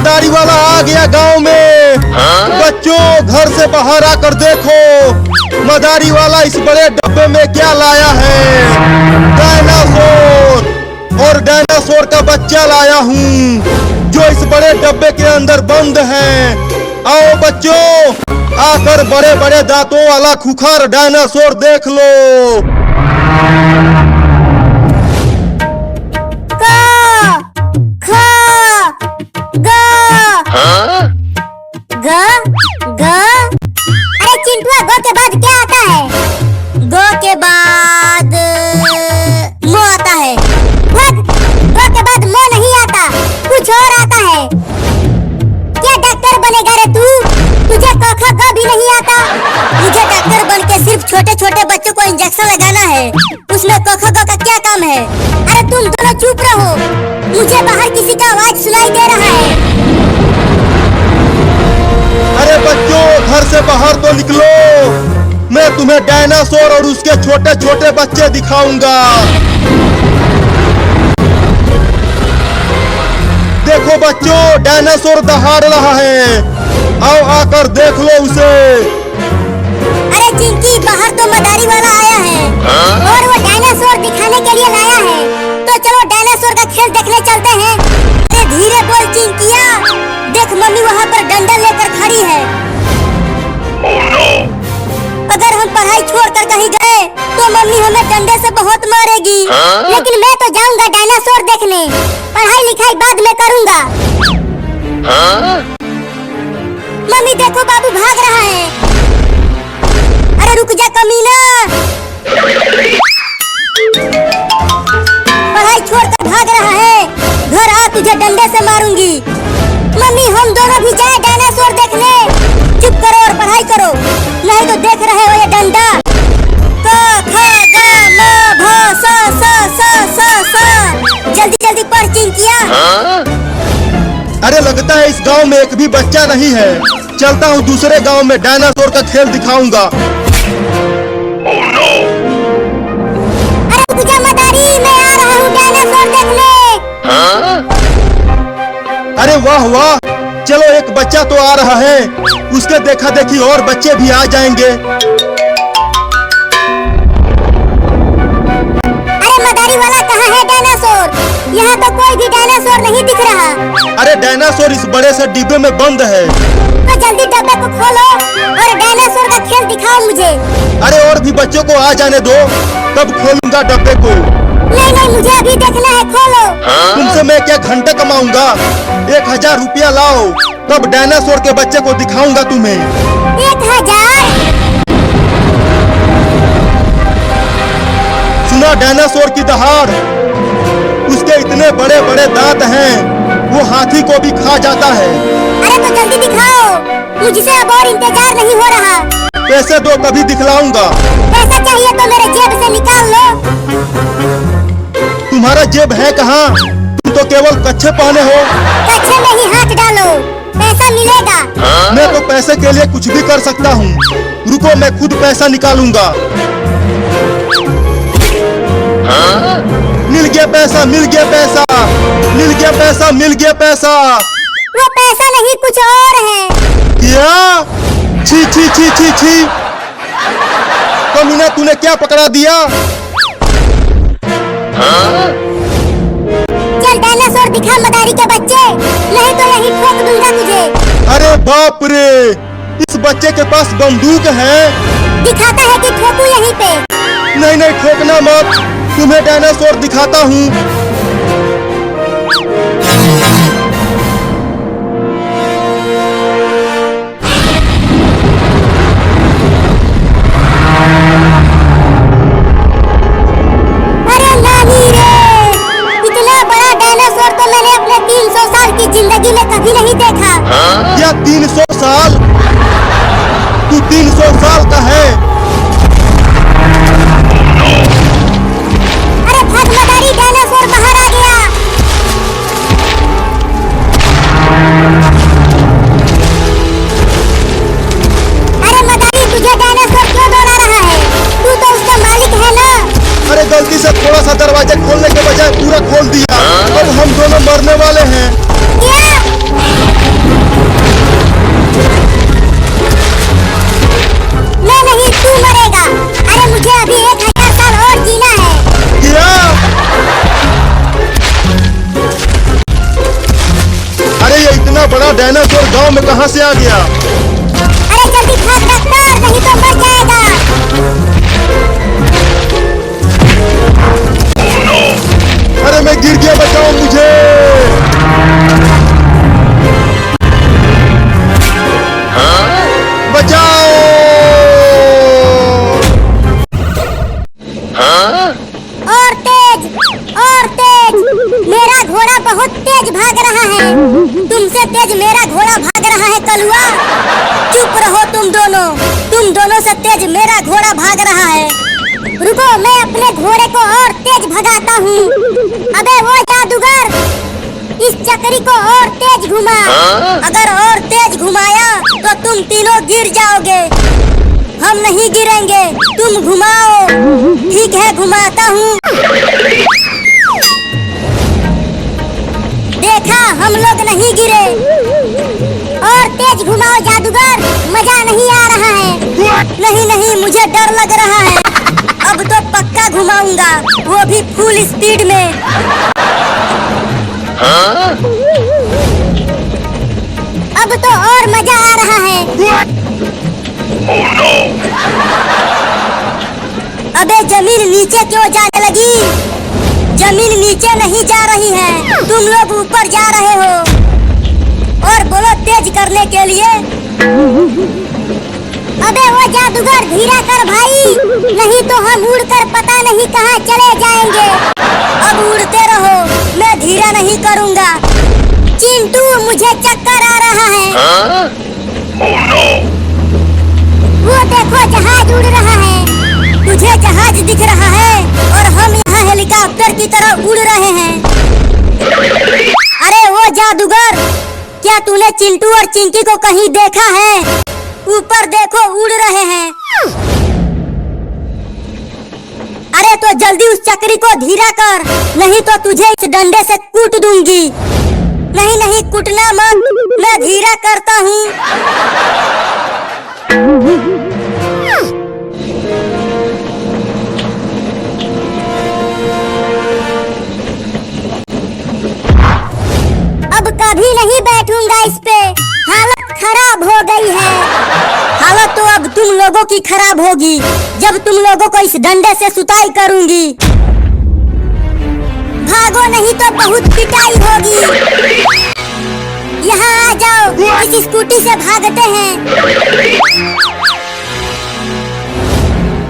मदारी वाला आ गया गांव में। बच्चों घर से बाहर आकर देखो मदारी वाला इस बड़े डब्बे में क्या लाया है। डायनासोर, और डायनासोर का बच्चा लाया हूँ जो इस बड़े डब्बे के अंदर बंद है। आओ बच्चों, आकर बड़े बड़े दांतों वाला खुखार डायनासोर देख लो। अरे चिंटुआ, गो के बाद क्या आता है? गो के बाद मो आता है। गो के बाद मो नहीं आता, कुछ और आता है। क्या डॉक्टर बनेगा रे तू? तुझे क ख ग भी नहीं आता? मुझे डॉक्टर बन के सिर्फ छोटे छोटे बच्चों को इंजेक्शन लगाना है, उसमें क ख ग का क्या काम है? अरे तुम दोनों चुप रहो, मुझे बाहर किसी का आवाज सुनाई दे रहा है। अरे बच्चों घर से बाहर तो निकलो, मैं तुम्हें डायनासोर और उसके छोटे छोटे बच्चे दिखाऊंगा। देखो बच्चों, डायनासोर दहाड़ रहा है, आओ आकर देख लो उसे। अरे चिंकी, बाहर तो मदारी वाला आया है और वो डायनासोर दिखाने के लिए लाया है, तो चलो डायनासोर का खेल देखने चलते हैं। अरे धीरे बोल चिंकिया, देख मम्मी वहाँ पर डंडा लेकर खड़ी है। अगर हम पढ़ाई छोड़कर कहीं गए तो मम्मी हमें डंडे से बहुत मारेगी। लेकिन मैं तो जाऊंगा डायनासोर देखने, पढ़ाई लिखाई बाद में करूंगा। मम्मी देखो, बाबू भाग रहा है। अरे रुक जा कमीना, पढ़ाई छोड़कर भाग रहा है। घर आ, तुझे डंडे से मारूंगी। मम्मी हम दोनों भी जाए डायनासोर देखने। चुप करो और पढ़ाई करो, नहीं तो देख रहे हो ये डंडा। क ख ग म भ स स स स स। जल्दी जल्दी पढ़ चिंकिया। अरे लगता है इस गांव में एक भी बच्चा नहीं है, चलता हूँ दूसरे गांव में डायनासोर का खेल दिखाऊंगा। अरे तुझे मदारी, मैं आ रहा हूँ डायनासोर देखने। अरे वाह वाह, चलो एक बच्चा तो आ रहा है, उसके देखा देखी और बच्चे भी आ जाएंगे। अरे मदारी वाला, कहाँ है डायनासोर? यहाँ तो कोई भी डायनासोर नहीं दिख रहा। अरे डायनासोर इस बड़े से डिब्बे में बंद है। तो जल्दी डब्बे को खोलो और डायनासोर का खेल दिखाओ मुझे। अरे और भी बच्चों को आ जाने दो, तब खोलूंगा डब्बे को। नहीं नहीं, मुझे अभी देखना है, खोलो। तुमसे मैं क्या घंटे कमाऊंगा? 1000 रुपया लाओ, तब डायनासोर के बच्चे को दिखाऊंगा तुम्हें। 1000? सुना डायनासोर की दहाड़, उसके इतने बड़े बड़े दांत हैं, वो हाथी को भी खा जाता है। अरे तो जल्दी दिखाओ, मुझसे अब और इंतजार नहीं हो रहा। पैसे दो तभी दिखलाऊंगा। पैसा चाहिए तो मेरे जेब से निकाल लो। तुम्हारा जेब है कहाँ? तुम तो केवल कच्छे पहने हो। कच्छे में ही हाथ डालो, पैसा मिलेगा। मैं तो पैसे के लिए कुछ भी कर सकता हूँ, रुको मैं खुद पैसा निकालूंगा। मिल गया पैसा, मिल गया पैसा, मिल गया पैसा, मिल गया पैसा। वो पैसा नहीं, कुछ और है। क्या? छी छी छी छी छी, कमीना तूने क्या पकड़ा दिया? चल डायनासोर दिखा मदारी के बच्चे, नहीं तो यहीं ठोक दूंगा तुझे। अरे बाप रे, इस बच्चे के पास बंदूक है। दिखाता है कि ठोकूं यहीं पे? नहीं नहीं, ठोकना मत, तुम्हें डायनासोर दिखाता हूँ। अरे नानी रे, इतना बड़ा डायनासोर तो मैंने अपने 300 साल की जिंदगी में कभी नहीं देखा। क्या 300 साल? तू 300 साल का है? अरे भाग मदारी, डायनासोर इतना बड़ा डायनासोर गांव में कहां से आ गया? अरे जल्दी भाग डॉक्टर, नहीं तो मर जाएगा। अरे मैं गिर गया, बचाओ मुझे। बचाओ। और तेज, और तेज। मेरा घोड़ा बहुत तेज भाग रहा है। तुमसे तेज मेरा घोड़ा भाग रहा है कलुआ। चुप रहो तुम दोनों से तेज मेरा घोड़ा भाग रहा है। रुको, मैं अपने घोड़े को और तेज भगाता हूँ। अबे वो जादूगर, इस चक्री को और तेज घुमा। अगर और तेज घुमाया तो तुम तीनों गिर जाओगे। हम नहीं गिरेंगे, तुम घुमाओ। ठीक है, घुमाता हूँ। देखा, हम लोग नहीं गिरे। और तेज घुमाओ जादूगर, मजा नहीं आ रहा है। नहीं, मुझे डर लग रहा है। अब तो पक्का घुमाऊंगा, वो भी फुल स्पीड में। अब तो और मजा आ रहा है। अबे जमीन नीचे क्यों जाने लगी? जमीन नीचे नहीं जा रही है, तुम लोग ऊपर जा रहे हो। और बोलो तेज करने के लिए। अबे वो जादूगर, धीरा कर भाई, नहीं तो हम उड़कर पता नहीं कहाँ चले जाएंगे। अब उड़ते रहो, मैं धीरा नहीं करूँगा। चिंटू, मुझे चक्कर आ रहा है। वो देखो, जहाज उड़ रहा है। तुझे जहाज दिख रहा है और हम यहाँ हेलीकॉप्टर की तरह उड़ रहे हैं। अरे वो जादूगर, क्या तूने चिंटू और चिंकी को कहीं देखा है? ऊपर देखो, उड़ रहे हैं। अरे तो जल्दी उस चक्री को धीरा कर, नहीं तो तुझे इस डंडे से कूट दूंगी। नहीं, कूटना मत, मैं धीरा करता हूँ। अब कभी नहीं बैठूंगा इस पे, हालत खराब हो गई है। हालत तो अब तुम लोगों की खराब होगी, जब तुम लोगों को इस डंडे से सुताई करूंगी। भागो, नहीं तो बहुत पिटाई होगी। यहाँ आ जाओ, इस स्कूटी से भागते हैं।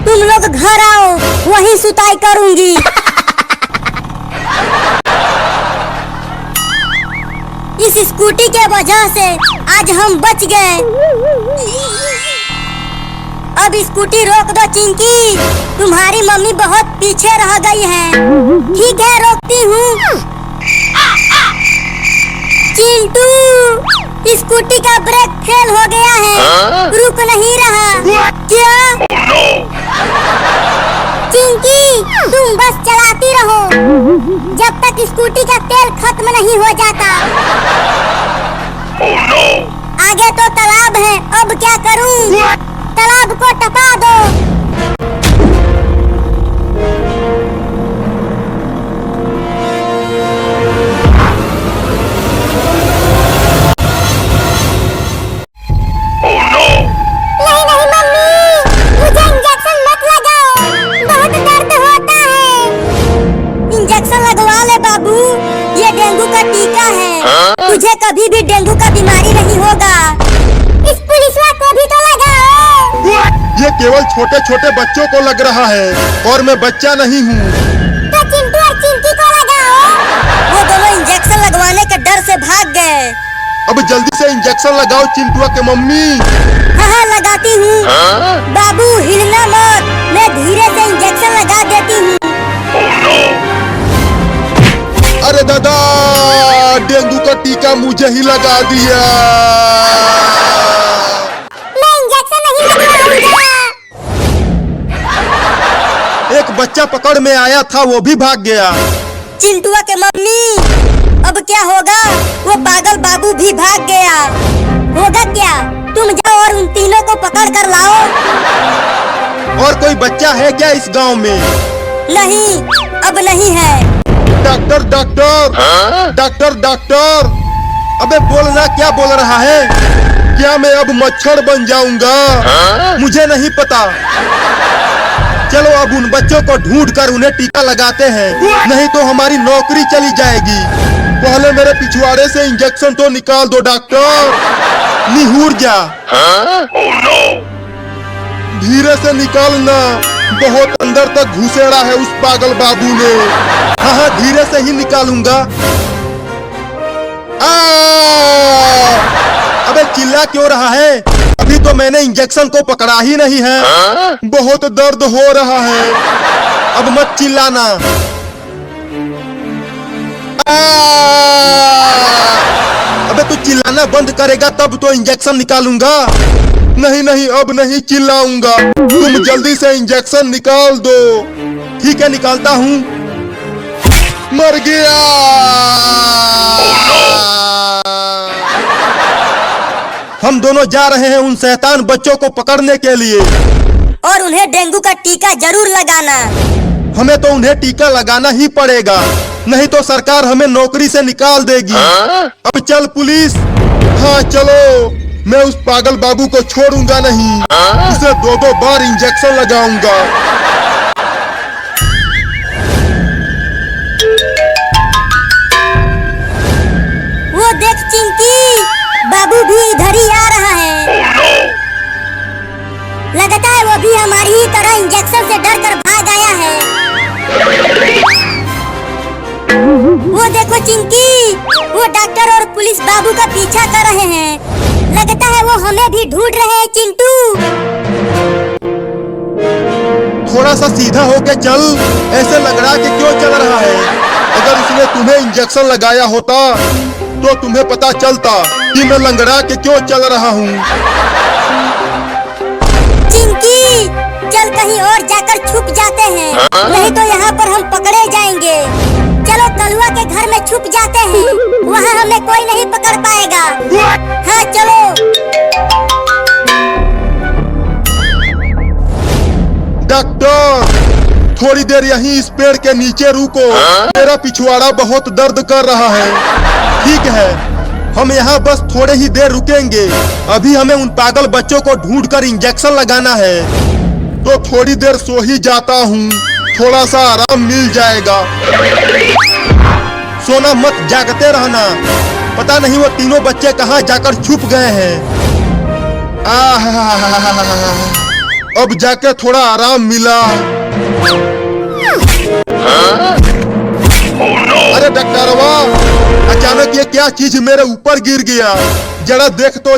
तुम लोग घर आओ, वहीं सुताई करूंगी। इस स्कूटी के वजह से आज हम बच गए। अब स्कूटी रोक दो चिंकी, तुम्हारी मम्मी बहुत पीछे रह गई है। ठीक है, रोकती हूँ। चिंटू, स्कूटी का ब्रेक फेल हो गया है, रुक नहीं रहा। क्या? चिंकी, तुम बस चलाती रहो जब तक स्कूटी का तेल खत्म नहीं हो जाता। आगे तो तालाब है, अब क्या करूं? तालाब को टपा दो। नहीं मम्मी, मुझे इंजेक्शन मत लगाओ, बहुत दर्द होता है। इंजेक्शन लगवा ले बाबू, ये डेंगू का टीका है। तुझे कभी भी डेंगू का बीमारी नहीं होगा। इस पुलिसवा को भी तो लगाओ। ये केवल छोटे छोटे बच्चों को लग रहा है और मैं बच्चा नहीं हूँ। तो चिंटू और चिंकी को लगाओ। वो दोनों इंजेक्शन लगवाने के डर से भाग गए। अब जल्दी से इंजेक्शन लगाओ चिंटुआ के मम्मी। हाँ, लगाती हूँ। बाबू हिलना मत, मैं धीरे से इंजेक्शन लगा देती हूँ। अरे दादा, डेंगू का टीका मुझे ही लगा दिया। मैं इंजेक्शन नहीं लगवाऊंगा। एक बच्चा पकड़ में आया था, वो भी भाग गया। चिंटुआ के मम्मी, अब क्या होगा? वो पागल बाबू भी भाग गया। होगा क्या? तुम जाओ और उन तीनों को पकड़ कर लाओ। और कोई बच्चा है क्या इस गांव में? नहीं, अब नहीं है। डॉक्टर डॉक्टर डॉक्टर डॉक्टर, अबे बोलना, क्या बोल रहा है? क्या मैं अब मच्छर बन जाऊंगा? मुझे नहीं पता। चलो अब उन बच्चों को ढूंढ कर उन्हें टीका लगाते हैं, नहीं तो हमारी नौकरी चली जाएगी। पहले मेरे पिछवाड़े से इंजेक्शन तो निकाल दो डॉक्टर। निहुर जा। धीरे से निकालना, बहुत अंदर तक घुसेड़ा है उस पागल बाबू ने। हाँ हाँ, धीरे से ही निकालूंगा। अबे चिल्ला क्यों रहा है? अभी तो मैंने इंजेक्शन को पकड़ा ही नहीं है। बहुत दर्द हो रहा है। अब मत चिल्लाना। अबे तू चिल्लाना बंद करेगा तब तो इंजेक्शन निकालूंगा। नहीं नहीं, अब नहीं चिल्लाऊंगा। तुम जल्दी से इंजेक्शन निकाल दो। ठीक है, निकालता हूँ। मर गया। हम दोनों जा रहे हैं उन शैतान बच्चों को पकड़ने के लिए, और उन्हें डेंगू का टीका जरूर लगाना। हमें तो उन्हें टीका लगाना ही पड़ेगा, नहीं तो सरकार हमें नौकरी से निकाल देगी। अब चल पुलिस। हाँ चलो, मैं उस पागल बाबू को छोड़ूंगा नहीं। उसे 2-2 बार इंजेक्शन लगाऊंगा। वो देख चिंकी, बाबू भी इधर ही आ रहा है। लगता है वो भी हमारी ही तरह इंजेक्शन से डर कर भाग आया है। वो देखो चिंकी, वो डॉक्टर और पुलिस बाबू का पीछा कर रहे हैं। लगता है वो हमें भी ढूंढ रहे हैं चिंटू। थोड़ा सा सीधा होके चल, ऐसे लंगड़ा के क्यों चल रहा है? अगर उसने तुम्हें इंजेक्शन लगाया होता तो तुम्हें पता चलता कि मैं लंगड़ा के क्यों चल रहा हूँ। चिंकी, चल कहीं और जाकर छुप जाते हैं, नहीं तो यहाँ पर हम पकड़े जाएंगे। चलो कलुआ के घर में छुप जाते हैं, वहाँ हमें कोई नहीं पकड़ पाएगा। हाँ चलो। डॉक्टर, थोड़ी देर यहीं इस पेड़ के नीचे रुको। मेरा पिछवाड़ा बहुत दर्द कर रहा है। ठीक है, हम यहाँ बस थोड़े ही देर रुकेंगे। अभी हमें उन पागल बच्चों को ढूंढकर इंजेक्शन लगाना है, तो थोड़ी देर सो ही जाता हूँ। थोड़ा सा आराम मिल जाएगा। सोना मत, जागते रहना। पता नहीं वो तीनों बच्चे कहाँ जाकर छुप गए हैं। अब जाके थोड़ा आराम मिला। अरे डॉक्टरवा, अचानक ये क्या चीज मेरे ऊपर गिर गया? जरा देख तो।